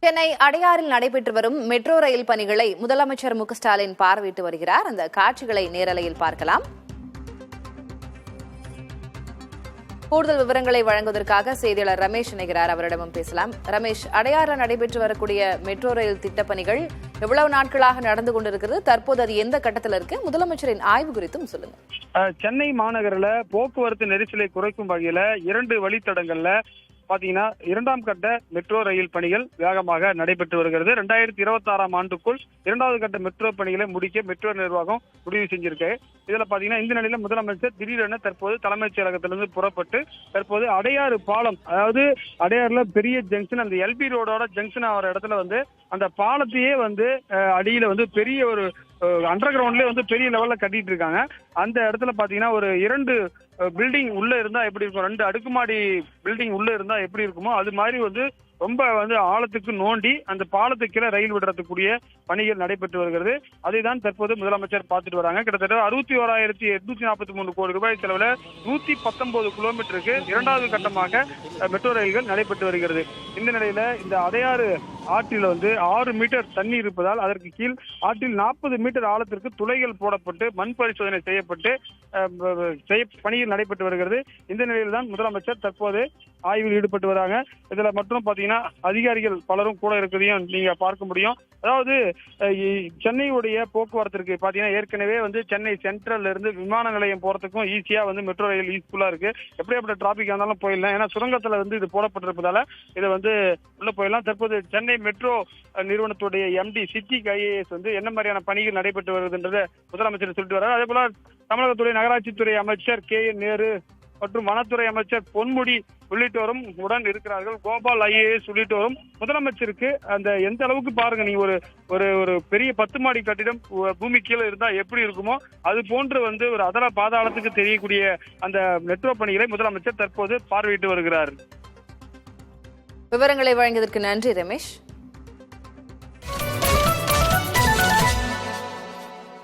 சென்னை அடையாறில் நடைபெற்று வரும் metro rail பணிகளை முதலமைச்சர் மு.க.ஸ்டாலின் பார்வையிட்டு வருகிறார். அந்த காட்சிகளை நேரலையில் பார்க்கலாம். கூடுதல் விவரங்களை வழங்குவதற்காக செய்தியாளர் ரமேஷ் இணைகிறார். அவரிடமும் பேசலாம். ரமேஷ், அடையாறில் நடைபெற்று வரக்கூடிய மெட்ரோ ரயில் திட்டப்பணிகள் எவ்வளவு நாட்களாக நடந்து கொண்டிருக்கிறது? தற்போது அது எந்த கட்டத்தில் இருக்கு? முதலமைச்சரின் ஆய்வு குறித்தும் சொல்லுங்க. சென்னை மாநகரில் போக்குவரத்து நெரிசலை குறைக்கும் வகையில 2 வழித்தடங்கள்ல பாத்தீங்கன்னா 2ஆம் கட்ட மெட்ரோ ரயில் பணிகள் வேகமாக நடைபெற்று வருகிறது. 2026ஆம் ஆண்டுக்குள் 2வது கட்ட மெட்ரோ பணிகளை முடிக்க மெட்ரோ நிர்வாகம் முடிவு செஞ்சிருக்கு. இதுல பாத்தீங்கன்னா இந்த நிலையில முதலமைச்சர் திடீரென தற்போது தலைமைச் செயலகத்திலிருந்து புறப்பட்டு தற்போது அடையாறு பாலம், அதாவது அடையாறுல பெரிய ஜங்ஷன், அந்த எல்பி ரோடோட ஜங்ஷன் ஆகிற இடத்துல அந்த பாலத்தையே அடியில பெரிய ஒரு அண்டர் கிரவுண்ட்லயே பெரிய லெவல்ல கட்டிட்டு இருக்காங்க. அந்த இடத்துல பாத்தீங்கன்னா ஒரு 2 பில்டிங் உள்ள இருந்தா எப்படி இருக்கும், 2 அடுக்குமாடி பில்டிங் உள்ள இருந்தா எப்படி இருக்குமோ அது மாதிரி ரொம்ப ஆழத்துக்கு நோண்டி அந்த பாலத்துக்கு கீழே ரயில் விடுறதுக்குரிய பணிகள் நடைபெற்று வருகிறது. அதை தான் தற்போது முதலமைச்சர் பார்த்துட்டு வராங்க. கிட்டத்தட்ட 61,843 கோடி ரூபாய் செலவுல 119 கிலோமீட்டருக்கு 2வது கட்டமாக மெட்ரோ ரயில்கள் நடைபெற்று வருகிறது. இந்த நிலையில இந்த அடையாறு ஆற்றில் 6 மீட்டர் தண்ணீர் இருப்பதால் அதற்கு கீழ் ஆற்றில் 40 மீட்டர் ஆழத்திற்கு துளைகள் போடப்பட்டு மண் பரிசோதனை செய்யப்பட்டு பணியில் நடைபெற்று வருகிறது. இந்த நிலையில் தான் முதலமைச்சர் தற்போது ஆய்வில் ஈடுபட்டு வராங்க. இதுல மட்டும் பாத்தீங்கன்னா அதிகாரிகள் பலரும் கூட இருக்கிறதையும் நீங்க பார்க்க முடியும். அதாவது சென்னையுடைய போக்குவரத்திற்கு பாத்தீங்கன்னா ஏற்கனவே சென்னை சென்ட்ரல்ல இருந்து விமான நிலையம் போறதுக்கும் ஈஸியா மெட்ரோ ரயில் யூஸ்ஃபுல்லா இருக்கு. எப்படியாப்பட்ட டிராபிக் இருந்தாலும் போயிடலாம். ஏன்னா சுரங்கத்துல இது போடப்பட்டிருப்பதால இதை உள்ள போயிடலாம். தற்போது சென்னை மெட்ரோ நிறுவனத்துடைய எம்டி சித்திக் ஐஏஎஸ் என்ன மாதிரியான பணிகள் நடைபெற்று வருதுன்றதை முதலமைச்சர் சொல்லிட்டு வர்றாரு. அதே போல தமிழகத்துடைய நகராட்சித்துறை அமைச்சர் கே.என். நேரு மற்றும் வனத்துறை அமைச்சர் பொன்முடி உள்ளிட்டோரும் உடன் இருக்கிறார்கள். கோபால் ஐஏஎஸ் உள்ளிட்டோரும் முதலமைச்சருக்கு எந்த அளவுக்கு பாருங்க, நீங்க ஒரு பெரிய 10 மாடி கட்டிடம் பூமி கீழே இருந்தா எப்படி இருக்குமோ அது போன்று ஒரு அதல பாதாளத்துக்கு தெரியக்கூடிய அந்த மெட்ரோ பணிகளை முதலமைச்சர் தற்போது பார்வையிட்டு வருகிறார். விவரங்களை வழங்கியதற்கு நன்றி ரமேஷ்.